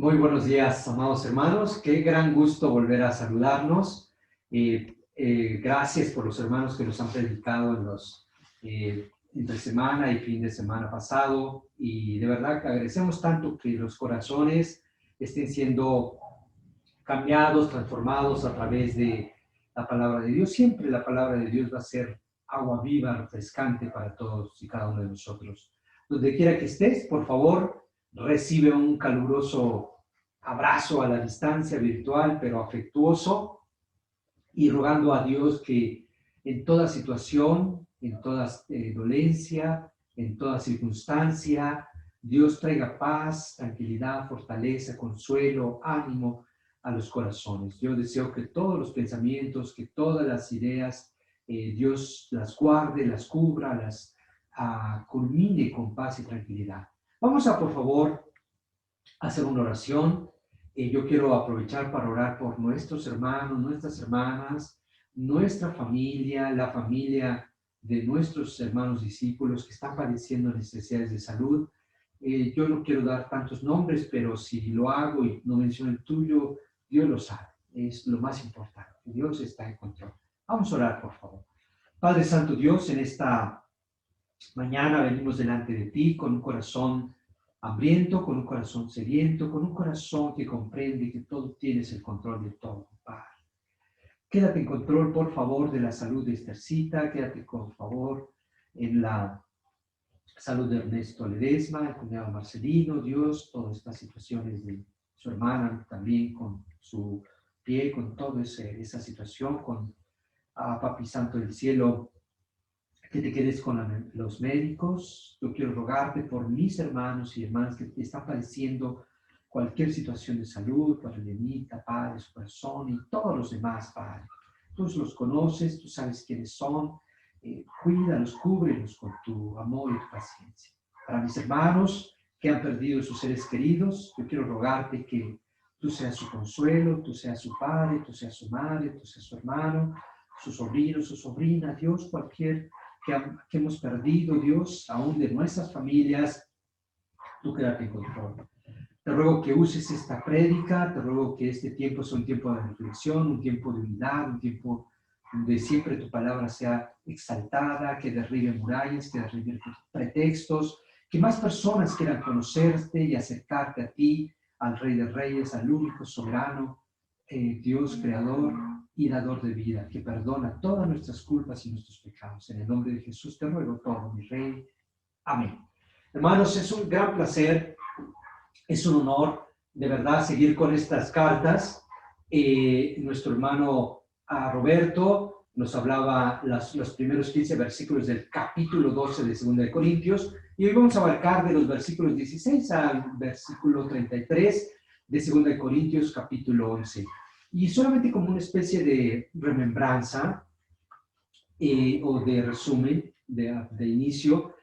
Muy buenos días, amados hermanos. Qué gran gusto volver a saludarnos. Gracias por los hermanos que nos han predicado en los entre semana y fin de semana pasado. Y de verdad que agradecemos tanto que los corazones estén siendo cambiados, transformados a través de la palabra de Dios. Siempre la palabra de Dios va a ser agua viva, refrescante para todos y cada uno de nosotros. Donde quiera que estés, por favor, recibe un caluroso abrazo a la distancia virtual, pero afectuoso, y rogando a Dios que en toda situación, en toda dolencia, en toda circunstancia, Dios traiga paz, tranquilidad, fortaleza, consuelo, ánimo a los corazones. Yo deseo que todos los pensamientos, que todas las ideas, Dios las guarde, las cubra, las culmine con paz y tranquilidad. Vamos a, por favor, hacer una oración. Yo quiero aprovechar para orar por nuestros hermanos, nuestras hermanas, nuestra familia, la familia de nuestros hermanos discípulos que están padeciendo necesidades de salud. Yo no quiero dar tantos nombres, pero si lo hago y no menciono el tuyo, Dios lo sabe. Es lo más importante. Dios está en control. Vamos a orar, por favor. Padre Santo Dios, en esta mañana venimos delante de ti con un corazón hambriento, con un corazón sediento, con un corazón que comprende que todo tienes el control de todo, Padre. Quédate en control, por favor, de la salud de Estercita, quédate, por favor, en la salud de Ernesto Ledesma, el cuñado Marcelino, Dios, todas estas situaciones de su hermana también con su pie, con toda esa situación, con Papi Santo del Cielo, que te quedes con los médicos. Yo quiero rogarte por mis hermanos y hermanas que están padeciendo cualquier situación de salud, por el Lenita, Padre, su corazón y todos los demás, Padre. Tú los conoces, tú sabes quiénes son. Cuídalos, cúbrelos con tu amor y tu paciencia. Para mis hermanos que han perdido sus seres queridos, yo quiero rogarte que tú seas su consuelo, tú seas su padre, tú seas su madre, tú seas su hermano, su sobrino, su sobrina, Dios, cualquier que hemos perdido, Dios, aún de nuestras familias, tú quédate en control. Te ruego que uses esta prédica, te ruego que este tiempo sea un tiempo de reflexión, un tiempo de unidad, un tiempo donde siempre tu palabra sea exaltada, que derribe murallas, que derribe pretextos, que más personas quieran conocerte y acercarte a ti, al Rey de Reyes, al único soberano, Dios creador y dador de vida, que perdona todas nuestras culpas y nuestros pecados. En el nombre de Jesús te ruego todo, mi Rey. Amén. Hermanos, es un gran placer, es un honor, de verdad, seguir con estas cartas. Nuestro hermano Roberto nos hablaba los primeros 15 versículos del capítulo 12 de 2 de Corintios, y hoy vamos a abarcar de los versículos 16 al versículo 33 de 2 de Corintios, capítulo 11. Y solamente como una especie de remembranza o de resumen, de inicio,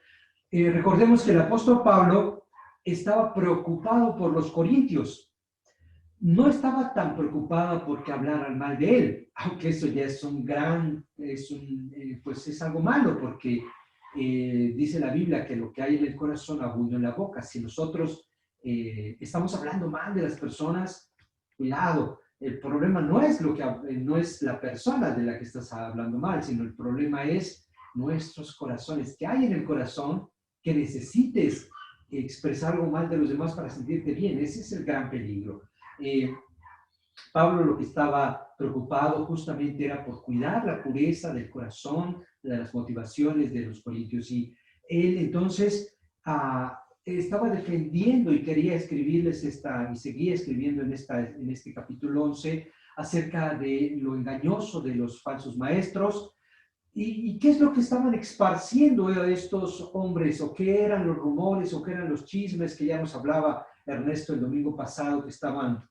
recordemos que el apóstol Pablo estaba preocupado por los corintios. No estaba tan preocupado porque hablaran mal de él, aunque eso ya es pues es algo malo, porque dice la Biblia que lo que hay en el corazón abunda en la boca. Si nosotros estamos hablando mal de las personas, cuidado. El problema no es la persona de la que estás hablando mal, sino el problema es nuestros corazones. ¿Qué hay en el corazón que necesites expresar algo mal de los demás para sentirte bien? Ese es el gran peligro. Pablo lo que estaba preocupado justamente era por cuidar la pureza del corazón, de las motivaciones de los corintios, y él entonces estaba defendiendo y quería escribirles y seguía escribiendo en este capítulo 11 acerca de lo engañoso de los falsos maestros. ¿Y qué es lo que estaban esparciendo estos hombres? ¿O qué eran los rumores? ¿O qué eran los chismes que ya nos hablaba Ernesto el domingo pasado, que estaban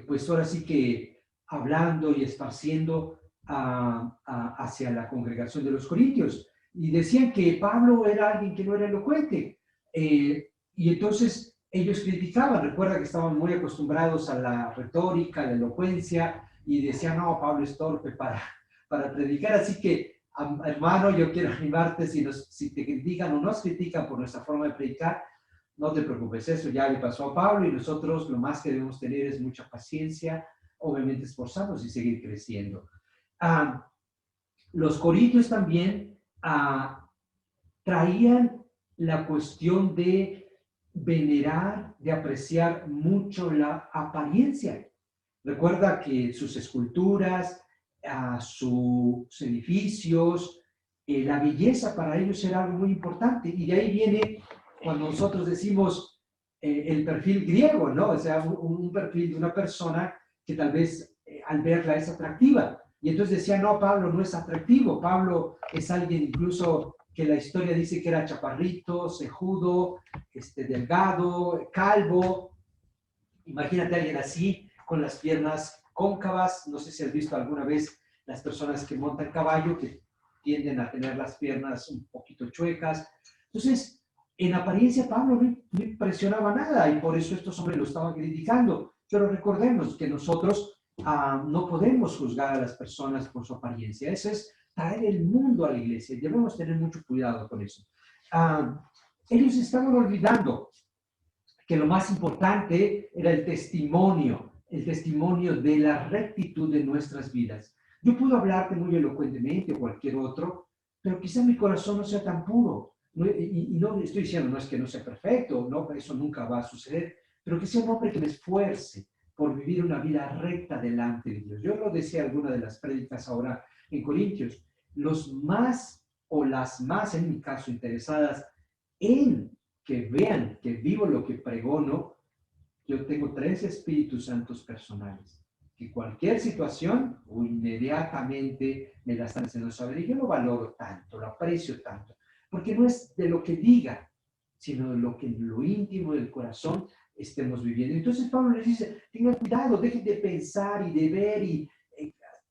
pues ahora sí que hablando y esparciendo hacia la congregación de los corintios? Y decían que Pablo era alguien que no era elocuente. Y entonces ellos criticaban. Recuerda que estaban muy acostumbrados a la retórica, a la elocuencia, y decían, no, Pablo es torpe para predicar. Así que, hermano, yo quiero animarte, si te critican o nos critican por nuestra forma de predicar, No te preocupes, eso ya le pasó a Pablo y nosotros lo más que debemos tener es mucha paciencia, obviamente esforzarnos y seguir creciendo. Los corintios también traían la cuestión de venerar, de apreciar mucho la apariencia. Recuerda que sus esculturas, sus edificios, la belleza para ellos era algo muy importante. Y de ahí viene cuando nosotros decimos el perfil griego, ¿no? O sea, un perfil de una persona que tal vez al verla es atractiva. Y entonces decía, no, Pablo no es atractivo. Pablo es alguien incluso que la historia dice que era chaparrito, cejudo, delgado, calvo. Imagínate a alguien así, con las piernas cóncavas. No sé si has visto alguna vez las personas que montan caballo, que tienden a tener las piernas un poquito chuecas. Entonces, en apariencia Pablo no impresionaba nada y por eso estos hombres lo estaban criticando. Pero recordemos que nosotros no podemos juzgar a las personas por su apariencia. Eso es traer el mundo a la iglesia. Debemos tener mucho cuidado con eso. Ellos estaban olvidando que lo más importante era el testimonio de la rectitud de nuestras vidas. Yo puedo hablarte muy elocuentemente o cualquier otro, pero quizá mi corazón no sea tan puro. Y no estoy diciendo, no es que no sea perfecto, no, eso nunca va a suceder, pero que sea un hombre que me esfuerce por vivir una vida recta delante de Dios. Yo lo decía en alguna de las prédicas ahora en Corintios, los más o las más, en mi caso, interesadas en que vean que vivo lo que pregono, yo tengo 3 Espíritus Santos personales, que cualquier situación o inmediatamente me la están haciendo saber. Y yo lo valoro tanto, lo aprecio tanto, porque no es de lo que diga, sino de lo que en lo íntimo del corazón estemos viviendo. Entonces Pablo les dice, tengan cuidado, dejen de pensar y de ver y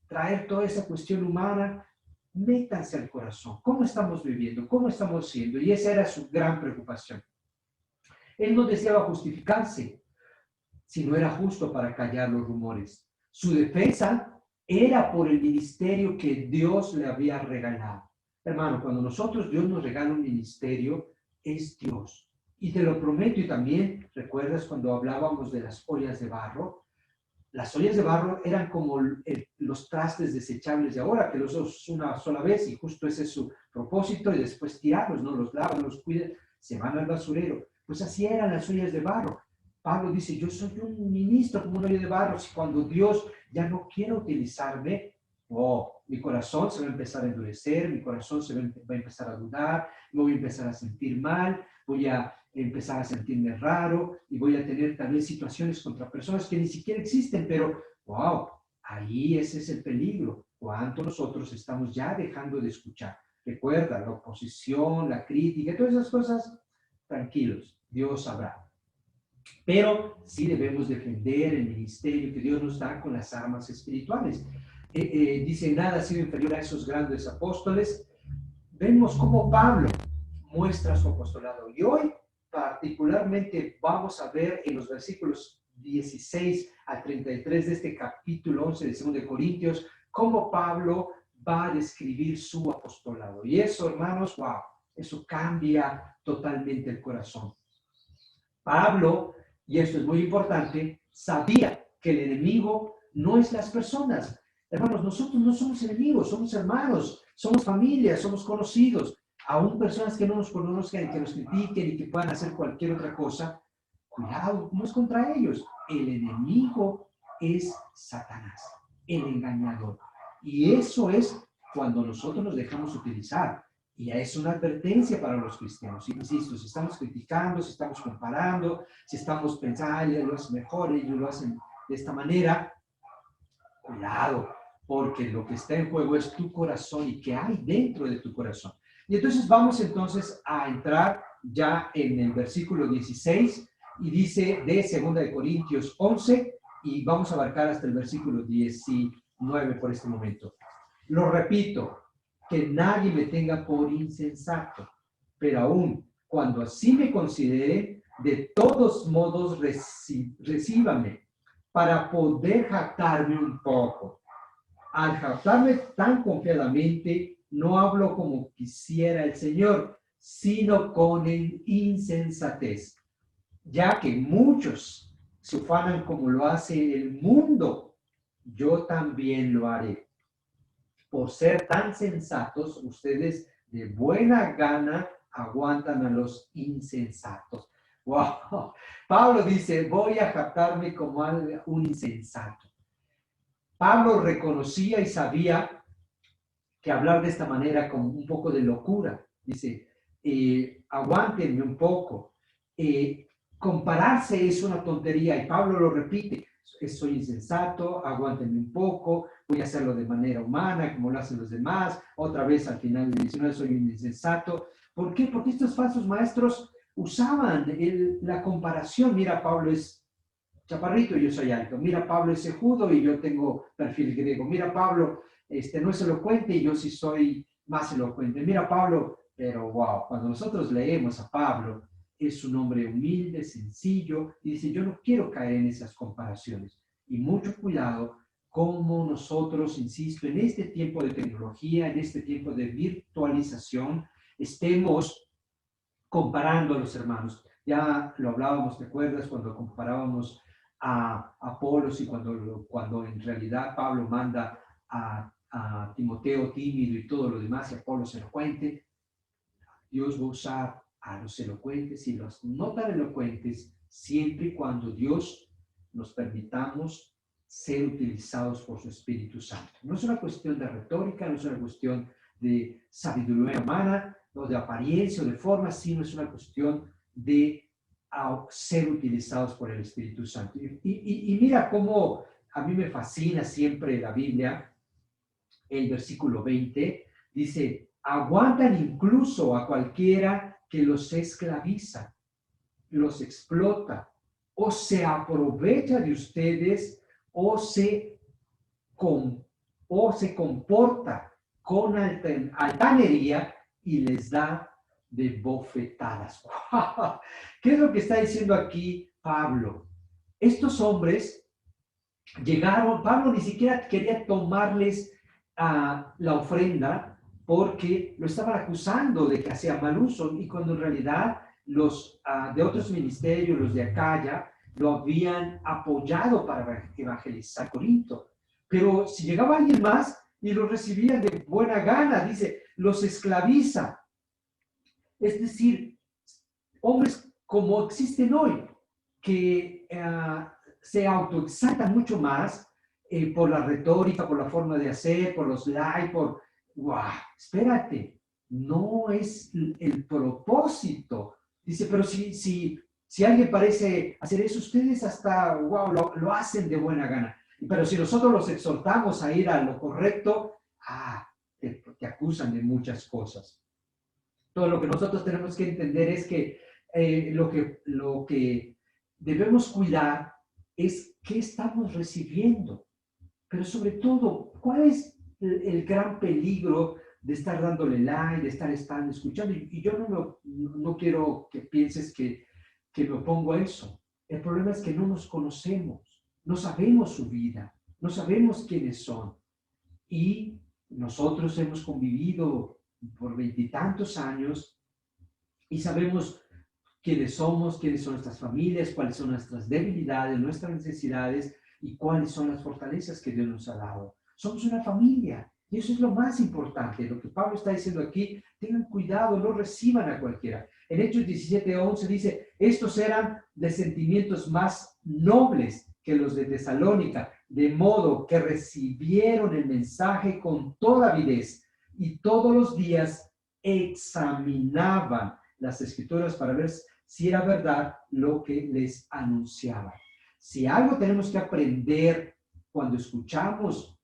traer toda esa cuestión humana, métanse al corazón. ¿Cómo estamos viviendo? ¿Cómo estamos siendo? Y esa era su gran preocupación. Él no deseaba justificarse, sino era justo para callar los rumores. Su defensa era por el ministerio que Dios le había regalado. Hermano, cuando Dios nos regala un ministerio, es Dios. Y te lo prometo, y también, ¿recuerdas cuando hablábamos de las ollas de barro? Las ollas de barro eran como los trastes desechables de ahora, que los usas una sola vez y justo ese es su propósito y después tirarlos, ¿no? Los lavan, los cuidan, se van al basurero. Pues así eran las ollas de barro. Pablo dice, yo soy un ministro como una olla de barro. Si cuando Dios ya no quiere utilizarme, mi corazón se va a empezar a endurecer, mi corazón se va a empezar a dudar, me voy a empezar a sentir mal, voy a empezar a sentirme raro y voy a tener tal vez situaciones contra personas que ni siquiera existen, pero wow, ahí ese es el peligro. ¿Cuánto nosotros estamos ya dejando de escuchar? Recuerda, la oposición, la crítica, todas esas cosas, tranquilos, Dios sabrá. Pero sí debemos defender el ministerio que Dios nos da con las armas espirituales. Dice, nada ha sido inferior a esos grandes apóstoles. Vemos cómo Pablo muestra su apostolado. Y hoy particularmente vamos a ver en los versículos 16 al 33 de este capítulo 11 de 2 de Corintios, cómo Pablo va a describir su apostolado. Y eso, hermanos, wow, eso cambia totalmente el corazón. Pablo, y esto es muy importante, sabía que el enemigo no es las personas. Hermanos, nosotros no somos enemigos, somos hermanos, somos familia, somos conocidos. Aún personas que no nos conozcan, que nos critiquen y que puedan hacer cualquier otra cosa, cuidado, no es contra ellos. El enemigo es Satanás, el engañador. Y eso es cuando nosotros nos dejamos utilizar. Y es una advertencia para los cristianos. Insisto, si estamos criticando, si estamos comparando, si estamos pensando, ellos lo hacen mejor, ellos lo hacen de esta manera, cuidado, porque lo que está en juego es tu corazón y qué hay dentro de tu corazón. Y entonces vamos entonces a entrar ya en el versículo 16 y dice de 2 de Corintios 11 y vamos a abarcar hasta el versículo 19 por este momento. Lo repito, que nadie me tenga por insensato, pero aún cuando así me considere, de todos modos recíbame para poder jactarme un poco. Al jactarme tan confiadamente, no hablo como quisiera el Señor, sino con insensatez, ya que muchos se ufanan como lo hace el mundo, yo también lo haré. Por ser tan sensatos, ustedes de buena gana aguantan a los insensatos. Wow. Pablo dice, voy a jactarme como un insensato. Pablo reconocía y sabía que hablar de esta manera con un poco de locura. Dice, aguántenme un poco. Compararse es una tontería y Pablo lo repite. Soy insensato, aguántenme un poco, voy a hacerlo de manera humana, como lo hacen los demás. Otra vez al final del 19 soy un insensato. ¿Por qué? Porque estos falsos maestros usaban la comparación. Mira, Pablo es chaparrito y yo soy alto. Mira, Pablo es cejudo y yo tengo perfil griego. Mira, Pablo no es elocuente y yo sí soy más elocuente. Mira, Pablo, pero wow, cuando nosotros leemos a Pablo, es un hombre humilde, sencillo, y dice, yo no quiero caer en esas comparaciones. Y mucho cuidado como nosotros, insisto, en este tiempo de tecnología, en este tiempo de virtualización, estemos comparando a los hermanos. Ya lo hablábamos, ¿te acuerdas? Cuando comparábamos a Apolos y cuando en realidad Pablo manda a Timoteo tímido y todo lo demás y Apolos elocuente, Dios va a usar a los elocuentes y los no tan elocuentes siempre y cuando Dios nos permitamos ser utilizados por su Espíritu Santo. No es una cuestión de retórica, no es una cuestión de sabiduría humana, o de apariencia o de forma, sino es una cuestión de ser utilizados por el Espíritu Santo. Y mira cómo a mí me fascina siempre la Biblia, el versículo 20, dice, aguantan incluso a cualquiera que los esclaviza, los explota, o se aprovecha de ustedes, o con, o se comporta con altanería y les da de bofetadas. ¿Qué es lo que está diciendo aquí Pablo? Estos hombres llegaron, Pablo ni siquiera quería tomarles la ofrenda porque lo estaban acusando de que hacía mal uso y cuando en realidad los de otros ministerios, los de Acaya, lo habían apoyado para evangelizar Corinto. Pero si llegaba alguien más y los recibían de buena gana, dice, los esclaviza. Es decir, hombres como existen hoy, que se autoexaltan mucho más por la retórica, por la forma de hacer, por los likes, por, wow, espérate, no es el propósito. Dice, pero si alguien parece hacer eso, ustedes hasta, wow, lo hacen de buena gana. Pero si nosotros los exhortamos a ir a lo correcto, te acusan de muchas cosas. Todo lo que nosotros tenemos que entender es que lo que debemos cuidar es qué estamos recibiendo, pero sobre todo, ¿cuál es el gran peligro de estar dándole like, de estar escuchando? Y yo no quiero que pienses que me opongo a eso. El problema es que no nos conocemos, no sabemos su vida, no sabemos quiénes son. Y nosotros hemos convivido por 20 y tantos años y sabemos quiénes somos, quiénes son nuestras familias, cuáles son nuestras debilidades, nuestras necesidades y cuáles son las fortalezas que Dios nos ha dado. Somos una familia y eso es lo más importante. Lo que Pablo está diciendo aquí, tengan cuidado, no reciban a cualquiera. En Hechos 17:11 dice, estos eran de sentimientos más nobles que los de Tesalónica, de modo que recibieron el mensaje con toda avidez y todos los días examinaban las escrituras para ver si era verdad lo que les anunciaba. Si algo tenemos que aprender cuando escuchamos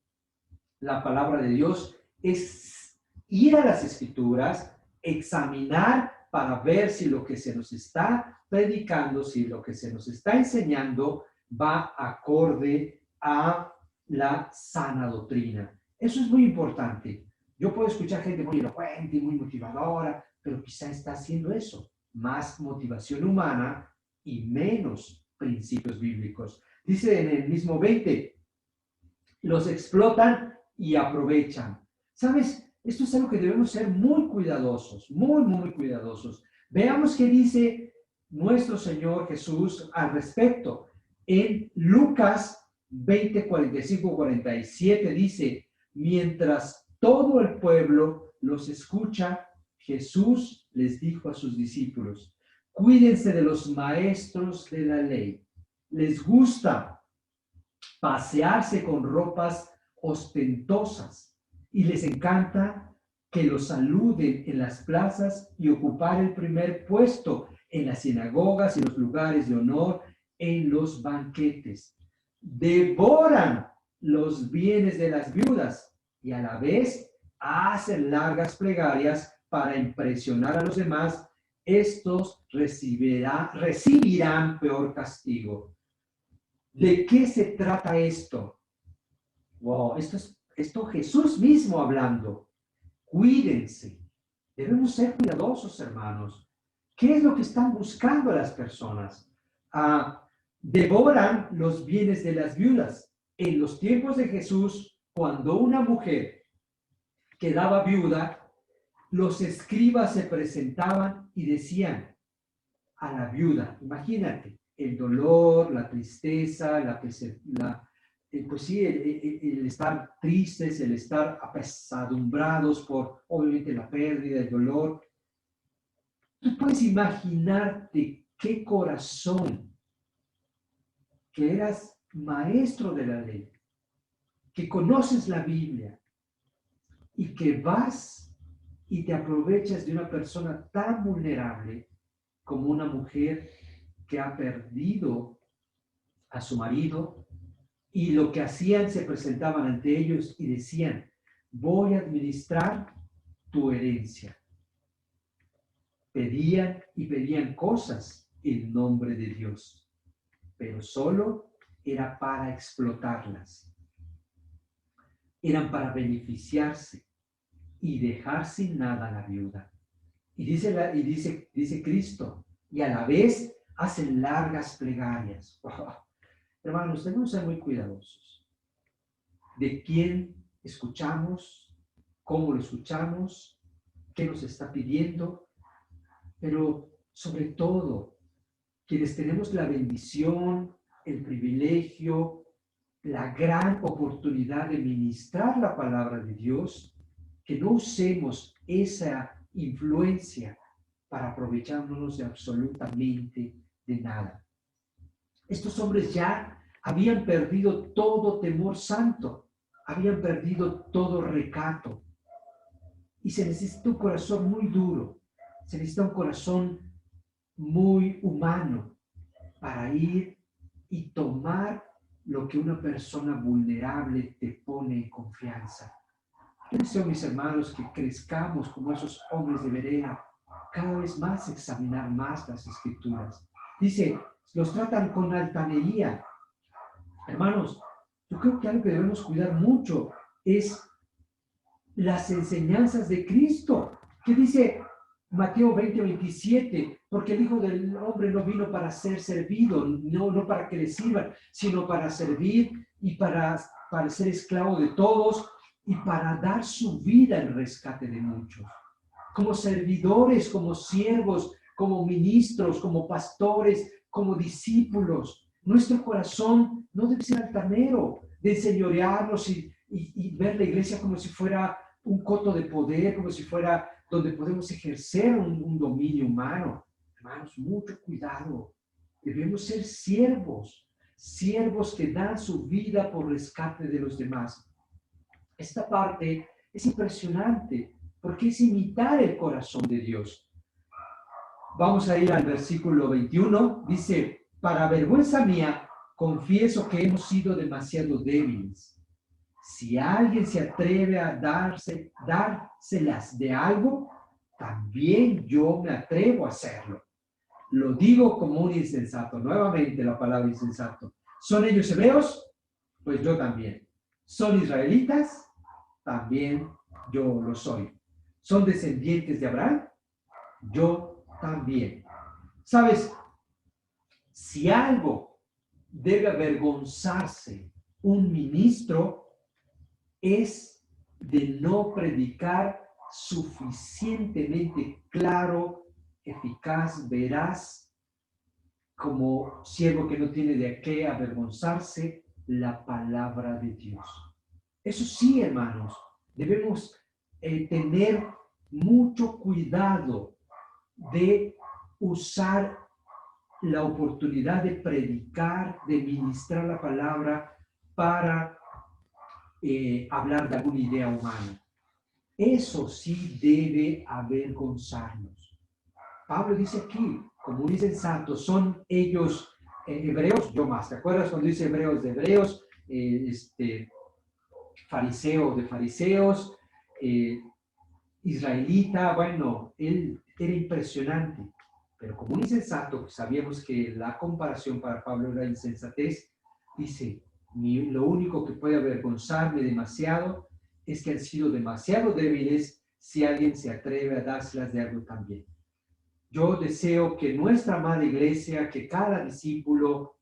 la palabra de Dios es ir a las escrituras, examinar para ver si lo que se nos está predicando, si lo que se nos está enseñando va acorde a la sana doctrina. Eso es muy importante. Yo puedo escuchar gente muy elocuente y muy motivadora, pero quizá está haciendo eso, más motivación humana y menos principios bíblicos. Dice en el mismo 20, los explotan y aprovechan. ¿Sabes? Esto es algo que debemos ser muy cuidadosos, muy, muy cuidadosos. Veamos qué dice nuestro Señor Jesús al respecto. En Lucas 20, 45, 47 dice, mientras todo el pueblo los escucha, Jesús les dijo a sus discípulos, cuídense de los maestros de la ley. Les gusta pasearse con ropas ostentosas y les encanta que los saluden en las plazas y ocupar el primer puesto en las sinagogas y los lugares de honor en los banquetes. Devoran los bienes de las viudas y a la vez hacen largas plegarias para impresionar a los demás. Estos recibirán peor castigo. ¿De qué se trata esto? Wow, esto Jesús mismo hablando. Cuídense. Debemos ser cuidadosos, hermanos. ¿Qué es lo que están buscando las personas? Devoran los bienes de las viudas. En los tiempos de Jesús, cuando una mujer quedaba viuda, los escribas se presentaban y decían a la viuda, imagínate, el dolor, la tristeza, pues sí, el estar tristes, el estar apesadumbrados por, obviamente, la pérdida, el dolor. Tú puedes imaginarte qué corazón, que eras maestro de la ley, que conoces la Biblia y que vas y te aprovechas de una persona tan vulnerable como una mujer que ha perdido a su marido, y lo que hacían, se presentaban ante ellos y decían, voy a administrar tu herencia. Pedían y pedían cosas en nombre de Dios, pero solo era para explotarlas. Eran para beneficiarse y dejar sin nada a la viuda. Y dice Cristo, y a la vez hacen largas plegarias. Wow. Hermanos, debemos ser muy cuidadosos de quién escuchamos, cómo lo escuchamos, qué nos está pidiendo, pero sobre todo, quienes tenemos la bendición, el privilegio, la gran oportunidad de ministrar la palabra de Dios, que no usemos esa influencia para aprovechándonos de absolutamente de nada. Estos hombres ya habían perdido todo temor santo, habían perdido todo recato. Y se necesita un corazón muy duro, se necesita un corazón muy humano para ir y tomar lo que una persona vulnerable te pone en confianza. Yo deseo, mis hermanos, que crezcamos como esos hombres de Berea, cada vez más examinar más las Escrituras. Dice, los tratan con altanería. Hermanos, yo creo que algo que debemos cuidar mucho es las enseñanzas de Cristo. ¿Qué dice Mateo 20, 27? Porque el Hijo del Hombre no vino para ser servido, no para que le sirvan, sino para servir y para ser esclavo de todos y para dar su vida en rescate de muchos. Como servidores, como siervos, como ministros, como pastores, como discípulos. Nuestro corazón no debe ser altanero, de enseñorearnos y ver la iglesia como si fuera un coto de poder, como si fuera donde podemos ejercer un dominio humano. Hermanos, mucho cuidado. Debemos ser siervos, siervos que dan su vida por rescate de los demás. Esta parte es impresionante porque es imitar el corazón de Dios. Vamos a ir al versículo 21. Dice, para vergüenza mía, confieso que hemos sido demasiado débiles. Si alguien se atreve a dárselas de algo, también yo me atrevo a hacerlo. Lo digo como un insensato. Nuevamente la palabra insensato. ¿Son ellos hebreos? Pues yo también. ¿Son israelitas? También yo lo soy. ¿Son descendientes de Abraham? Yo también. ¿Sabes? Si algo debe avergonzarse un ministro, es de no predicar suficientemente claro, eficaz, veraz como siervo que no tiene de qué avergonzarse, la palabra de Dios. Eso sí, hermanos, debemos tener mucho cuidado de usar la oportunidad de predicar, de ministrar la palabra para hablar de alguna idea humana. Eso sí debe avergonzarnos. Pablo dice aquí, como dicen santos, son ellos hebreos, yo más, ¿te acuerdas cuando dice hebreos de hebreos, fariseo de fariseos, israelita? Bueno, él era impresionante, pero como un insensato, sabíamos que la comparación para Pablo era insensatez. Dice, lo único que puede avergonzarme demasiado es que han sido demasiado débiles si alguien se atreve a dárselas de algo también. Yo deseo que nuestra amada iglesia, que cada discípulo,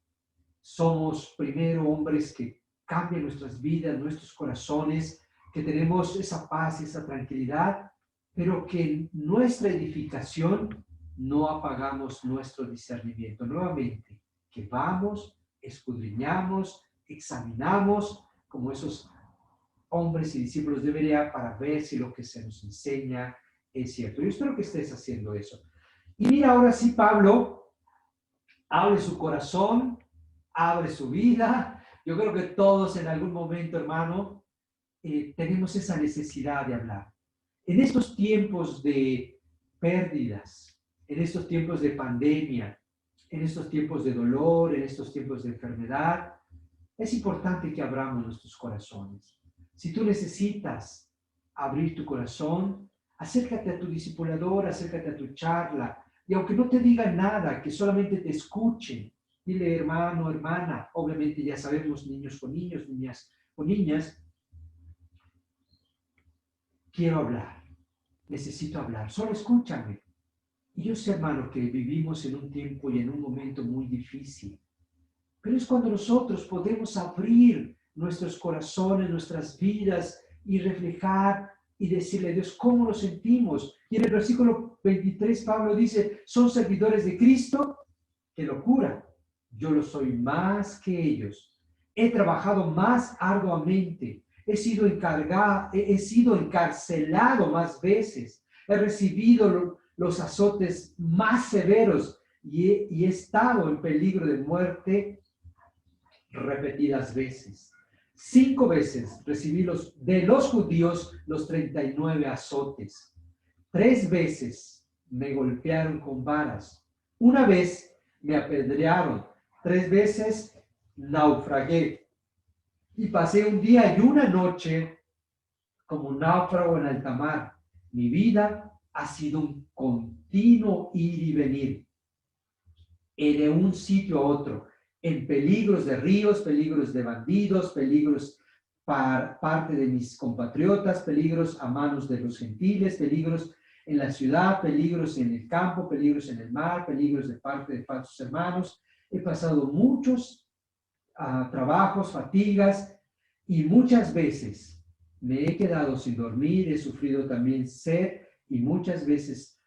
somos primero hombres que cambian nuestras vidas, nuestros corazones, que tenemos esa paz, esa tranquilidad, pero que en nuestra edificación no apagamos nuestro discernimiento. Nuevamente, que vamos, escudriñamos, examinamos como esos hombres y discípulos debería para ver si lo que se nos enseña es cierto. Yo espero que estés haciendo eso. Y mira, ahora sí, Pablo abre su corazón, abre su vida. Yo creo que todos en algún momento, hermano, tenemos esa necesidad de hablar. En estos tiempos de pérdidas, en estos tiempos de pandemia, en estos tiempos de dolor, en estos tiempos de enfermedad, es importante que abramos nuestros corazones. Si tú necesitas abrir tu corazón, acércate a tu discipulador, acércate a tu charla, y aunque no te digan nada, que solamente te escuchen, dile hermano, hermana, obviamente ya sabemos niños con niños, niñas con niñas, quiero hablar, necesito hablar, solo escúchame. Y yo sé, hermano, que vivimos en un tiempo y en un momento muy difícil, pero es cuando nosotros podemos abrir nuestros corazones, nuestras vidas y reflejar y decirle a Dios cómo nos sentimos. Y en el versículo 23 Pablo dice, ¿son servidores de Cristo? ¡Qué locura! Yo lo soy más que ellos. He trabajado más arduamente. He sido encarcelado más veces. He recibido los azotes más severos y he estado en peligro de muerte repetidas veces. 5 veces recibí de los judíos los 39 azotes. 3 veces me golpearon con varas. 1 vez me apedrearon. 3 veces naufragué. Y pasé un día y una noche como un náufrago en alta mar. Mi vida ha sido un continuo ir y venir de un sitio a otro, en peligros de ríos, peligros de bandidos, peligros parte de mis compatriotas, peligros a manos de los gentiles, peligros en la ciudad, peligros en el campo, peligros en el mar, peligros de parte de falsos hermanos. He pasado muchos trabajos, fatigas, y muchas veces me he quedado sin dormir, he sufrido también sed, y muchas veces,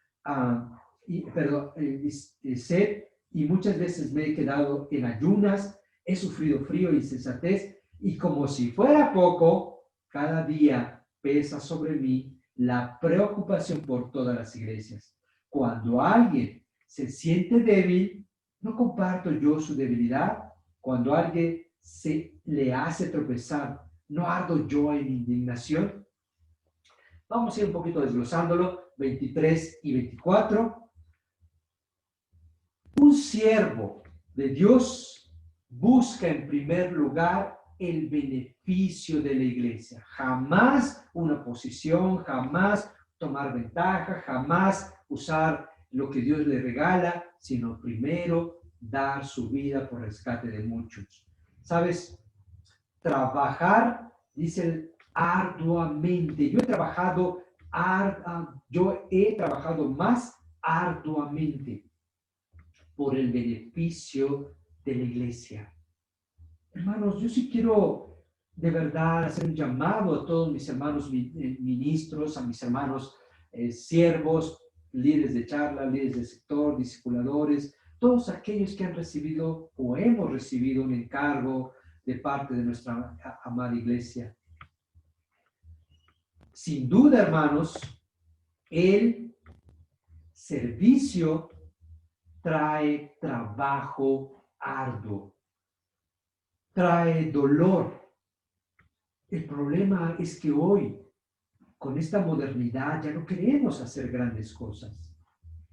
sed, y muchas veces me he quedado en ayunas, he sufrido frío y insensatez, y como si fuera poco, cada día pesa sobre mí la preocupación por todas las iglesias. Cuando alguien se siente débil, no comparto yo su debilidad. Cuando alguien se le hace tropezar, ¿no ardo yo en indignación? Vamos a ir un poquito desglosándolo, 23 y 24. Un siervo de Dios busca en primer lugar el beneficio de la iglesia. Jamás una posición, jamás tomar ventaja, jamás usar lo que Dios le regala, sino primero dar su vida por rescate de muchos. ¿Sabes? Trabajar, dice, arduamente. Yo he trabajado más arduamente por el beneficio de la iglesia. Hermanos, yo sí quiero de verdad hacer un llamado a todos mis hermanos ministros, a mis hermanos siervos, líderes de charla, líderes de sector, discipuladores, todos aquellos que han recibido o hemos recibido un encargo de parte de nuestra amada iglesia. Sin duda, hermanos, el servicio trae trabajo arduo, trae dolor. El problema es que hoy, con esta modernidad, ya no queremos hacer grandes cosas.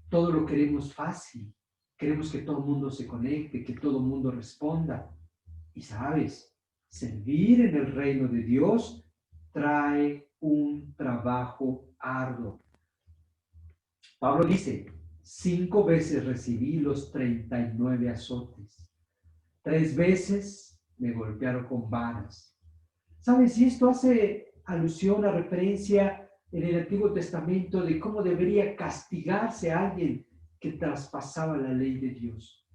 Todo lo queremos fácil. Queremos que todo el mundo se conecte, que todo el mundo responda. Y sabes, servir en el reino de Dios trae un trabajo arduo. Pablo dice, 5 veces recibí los 39 azotes. 3 veces me golpearon con varas. ¿Sabes? Y esto hace alusión a referencia en el Antiguo Testamento de cómo debería castigarse a alguien que traspasaba la ley de Dios.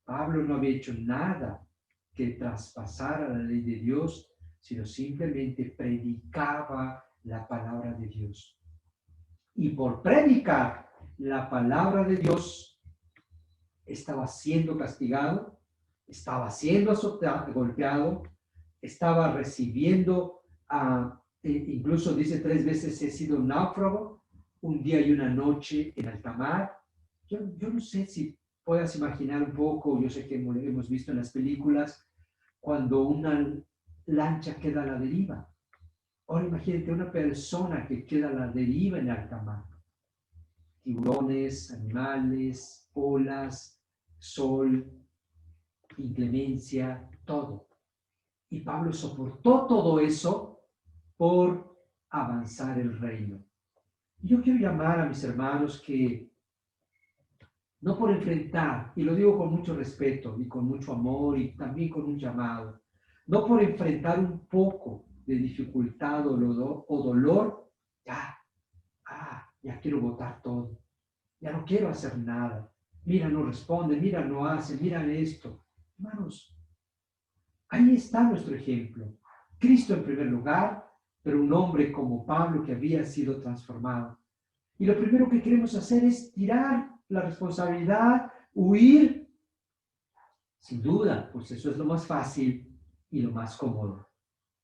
Pablo no había hecho nada que traspasara la ley de Dios, sino simplemente predicaba la palabra de Dios. Y por predicar la palabra de Dios, estaba siendo castigado, estaba siendo azotado, golpeado, estaba recibiendo, incluso dice 3 veces he sido náufrago, un día y una noche en alta mar. Yo no sé si puedas imaginar un poco, yo sé que hemos visto en las películas, cuando una lancha queda a la deriva. Ahora imagínate una persona que queda a la deriva en alta mar. Tiburones, animales, olas, sol, inclemencia, todo. Y Pablo soportó todo eso por avanzar el reino. Yo quiero llamar a mis hermanos que no por enfrentar, y lo digo con mucho respeto y con mucho amor y también con un llamado, no por enfrentar un poco de dificultad o dolor, ya quiero botar todo, ya no quiero hacer nada. Mira, no responde, mira, no hace, mira esto. Hermanos, ahí está nuestro ejemplo. Cristo en primer lugar, pero un hombre como Pablo que había sido transformado. Y lo primero que queremos hacer es tirar la responsabilidad, huir. Sin duda, pues eso es lo más fácil y lo más cómodo.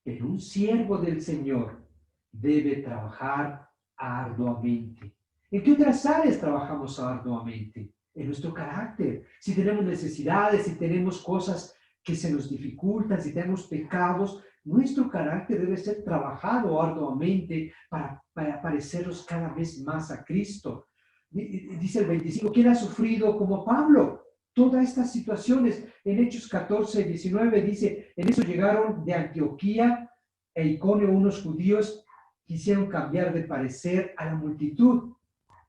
Pero un siervo del Señor debe trabajar arduamente. ¿En qué otras áreas trabajamos arduamente? En nuestro carácter. Si tenemos necesidades, si tenemos cosas que se nos dificultan, si tenemos pecados, nuestro carácter debe ser trabajado arduamente para parecernos cada vez más a Cristo. Dice el 25, ¿quién ha sufrido como Pablo todas estas situaciones? En Hechos 14, 19 dice, en eso llegaron de Antioquía e Iconio unos judíos, quisieron cambiar de parecer a la multitud.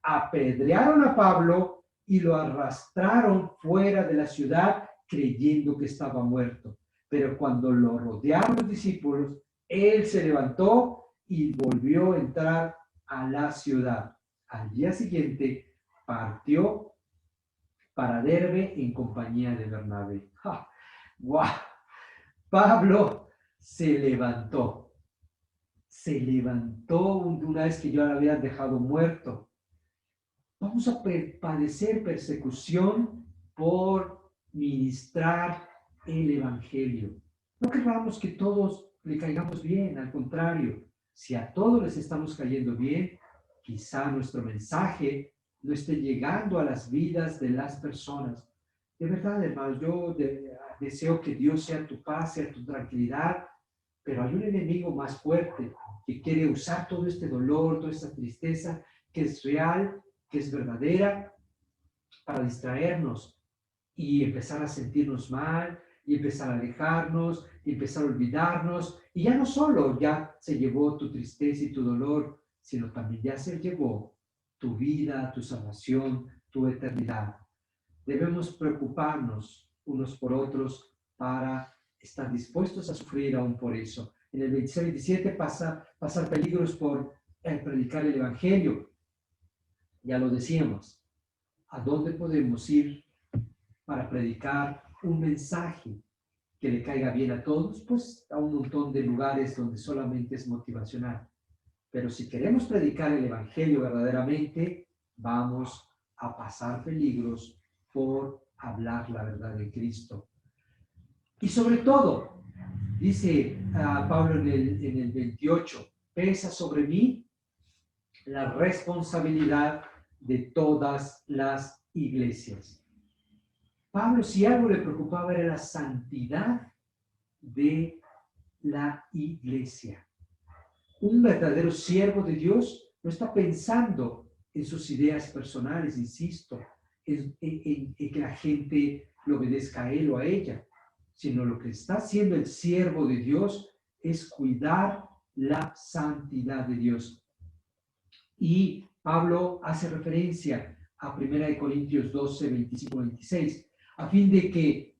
Apedrearon a Pablo y lo arrastraron fuera de la ciudad creyendo que estaba muerto. Pero cuando lo rodearon los discípulos, él se levantó y volvió a entrar a la ciudad. Al día siguiente partió para Derbe en compañía de Bernabé. ¡Ja! ¡Guau! Pablo se levantó una vez que yo lo había dejado muerto. Vamos a padecer persecución por ministrar el Evangelio. No queramos que todos le caigamos bien, al contrario, si a todos les estamos cayendo bien, quizá nuestro mensaje no esté llegando a las vidas de las personas. De verdad, hermanos, yo deseo que Dios sea tu paz, sea tu tranquilidad, pero hay un enemigo más fuerte que quiere usar todo este dolor, toda esta tristeza, que es real, que es verdadera, para distraernos y empezar a sentirnos mal, y empezar a alejarnos, y empezar a olvidarnos. Y ya no solo ya se llevó tu tristeza y tu dolor, sino también ya se llevó tu vida, tu salvación, tu eternidad. Debemos preocuparnos unos por otros para estar dispuestos a sufrir aún por eso. En el 26-27 pasar peligros por predicar el Evangelio. Ya lo decíamos. ¿A dónde podemos ir para predicar un mensaje que le caiga bien a todos? Pues a un montón de lugares donde solamente es motivacional. Pero si queremos predicar el Evangelio verdaderamente, vamos a pasar peligros por hablar la verdad de Cristo. Y sobre todo, dice Pablo en el 28, pesa sobre mí la responsabilidad de todas las iglesias. Pablo, si algo le preocupaba, era la santidad de la iglesia. Un verdadero siervo de Dios no está pensando en sus ideas personales, insisto, en que la gente le obedezca a él o a ella, sino lo que está haciendo el siervo de Dios es cuidar la santidad de Dios. Y Pablo hace referencia a 1 Corintios 12, 25, 26, a fin de que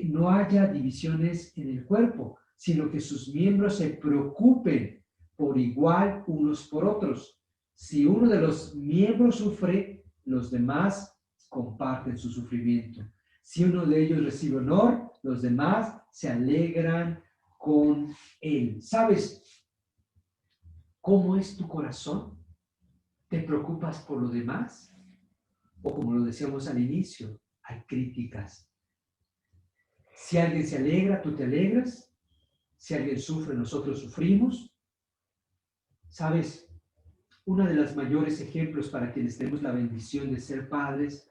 no haya divisiones en el cuerpo, sino que sus miembros se preocupen por igual unos por otros. Si uno de los miembros sufre, los demás comparten su sufrimiento. Si uno de ellos recibe honor, los demás se alegran con él. ¿Sabes cómo es tu corazón? ¿Te preocupas por lo demás? O como lo decíamos al inicio, hay críticas. Si alguien se alegra, tú te alegras. Si alguien sufre, nosotros sufrimos. ¿Sabes? Uno de los mayores ejemplos para quienes tenemos la bendición de ser padres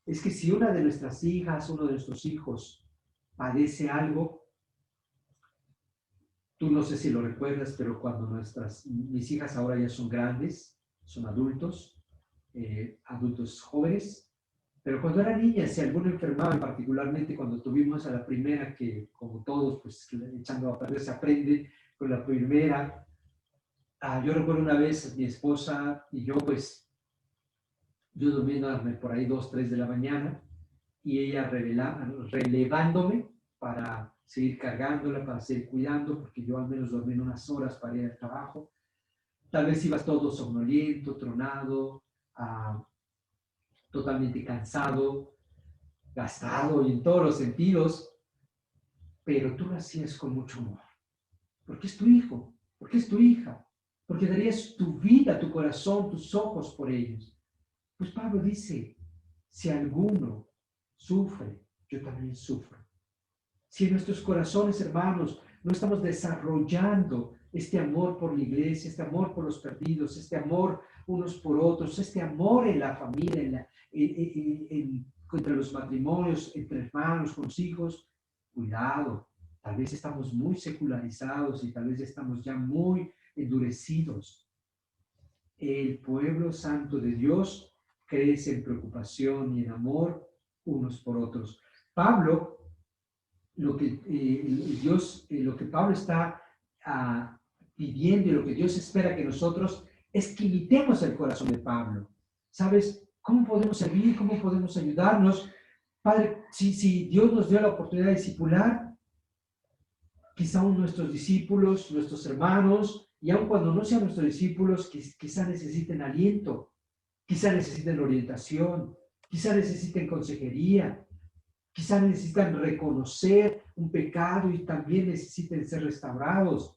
es que si una de nuestras hijas, uno de nuestros hijos padece algo, tú no sé si lo recuerdas, pero cuando mis hijas ahora ya son grandes, son adultos jóvenes, pero cuando era niña, si alguno enfermaba, particularmente cuando tuvimos a la primera, que como todos, pues echando a perder se aprende con la primera. Yo recuerdo una vez mi esposa y yo, pues, yo durmiéndome por ahí 2, 3 de la mañana y ella relevándome para seguir cargándola, para seguir cuidando, porque yo al menos dormí unas horas para ir al trabajo. Tal vez ibas todo somnoliento, tronado, totalmente cansado, gastado y en todos los sentidos, pero tú lo hacías con mucho amor, porque es tu hijo, porque es tu hija, porque darías tu vida, tu corazón, tus ojos por ellos. Pues Pablo dice, si alguno sufre, yo también sufro. Si en nuestros corazones, hermanos, no estamos desarrollando este amor por la iglesia, este amor por los perdidos, este amor unos por otros, este amor en la familia, entre los matrimonios, entre hermanos, con los hijos, cuidado, tal vez estamos muy secularizados y tal vez estamos ya muy endurecidos. El pueblo santo de Dios crece en preocupación y en amor unos por otros. Pablo, lo que Pablo está pidiendo y lo que Dios espera que nosotros es que imitemos el corazón de Pablo. ¿Sabes cómo podemos servir? ¿Cómo podemos ayudarnos? Padre, si Dios nos dio la oportunidad de discipular, quizá nuestros discípulos, nuestros hermanos, y aun cuando no sean nuestros discípulos, quizá necesiten aliento, quizá necesiten orientación, quizá necesiten consejería, quizá necesitan reconocer un pecado y también necesiten ser restaurados.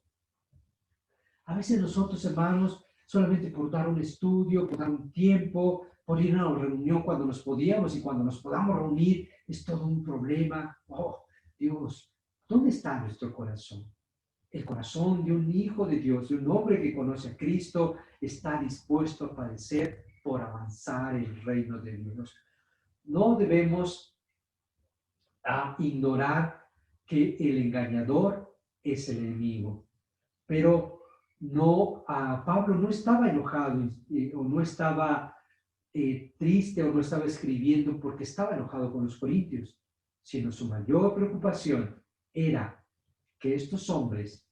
A veces nosotros, hermanos, solamente por dar un estudio, por dar un tiempo, por ir a una reunión cuando nos podíamos y cuando nos podamos reunir, es todo un problema. Oh, Dios, ¿dónde está nuestro corazón? El corazón de un hijo de Dios, de un hombre que conoce a Cristo, está dispuesto a padecer por avanzar el reino de Dios. No debemos ignorar que el engañador es el enemigo. Pero Pablo no estaba enojado o no estaba triste o no estaba escribiendo porque estaba enojado con los corintios, sino su mayor preocupación era que estos hombres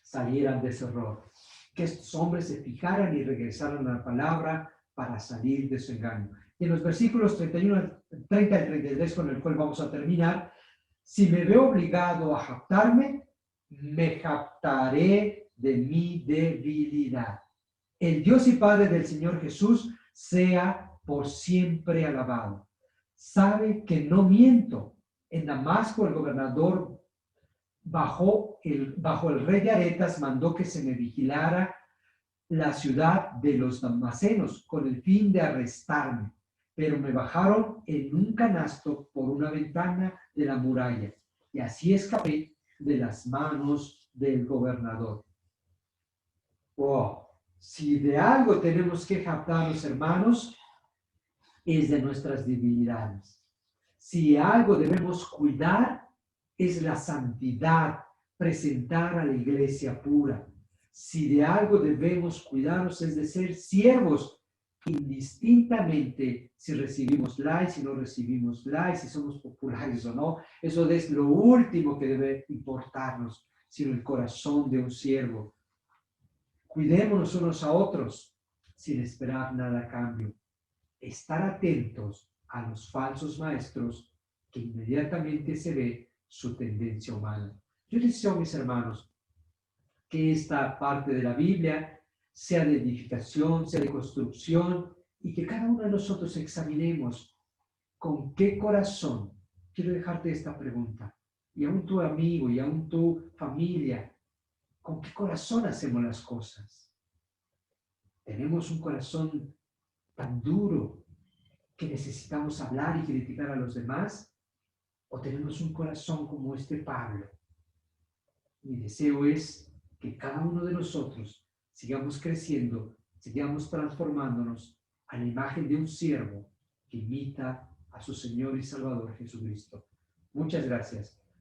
salieran de ese error, que estos hombres se fijaran y regresaran a la palabra para salir de su engaño. Y en los versículos 30 y 33, con el cual vamos a terminar, si me veo obligado a jactarme, me jactaré de mi debilidad. El Dios y Padre del Señor Jesús sea por siempre alabado. Sabe que no miento. En Damasco el gobernador bajo el rey de Aretas mandó que se me vigilara la ciudad de los damascenos con el fin de arrestarme. pero me bajaron en un canasto por una ventana de la muralla y así escapé de las manos del gobernador. Oh, si de algo tenemos que jactarnos, hermanos, es de nuestras debilidades. Si algo debemos cuidar, es la santidad, presentar a la iglesia pura. Si de algo debemos cuidarnos, es de ser siervos, indistintamente si recibimos likes, si no recibimos likes, si somos populares o no. Eso es lo último que debe importarnos, sino el corazón de un siervo. Cuidémonos unos a otros sin esperar nada a cambio. Estar atentos a los falsos maestros que inmediatamente se ve su tendencia humana. Yo deseo, mis hermanos, que esta parte de la Biblia sea de edificación, sea de construcción, y que cada uno de nosotros examinemos con qué corazón. Quiero dejarte esta pregunta, y aún tu amigo, y aún tu familia, ¿con qué corazón hacemos las cosas? ¿Tenemos un corazón tan duro que necesitamos hablar y criticar a los demás? ¿O tenemos un corazón como este Pablo? Mi deseo es que cada uno de nosotros sigamos creciendo, sigamos transformándonos a la imagen de un siervo que imita a su Señor y Salvador Jesucristo. Muchas gracias.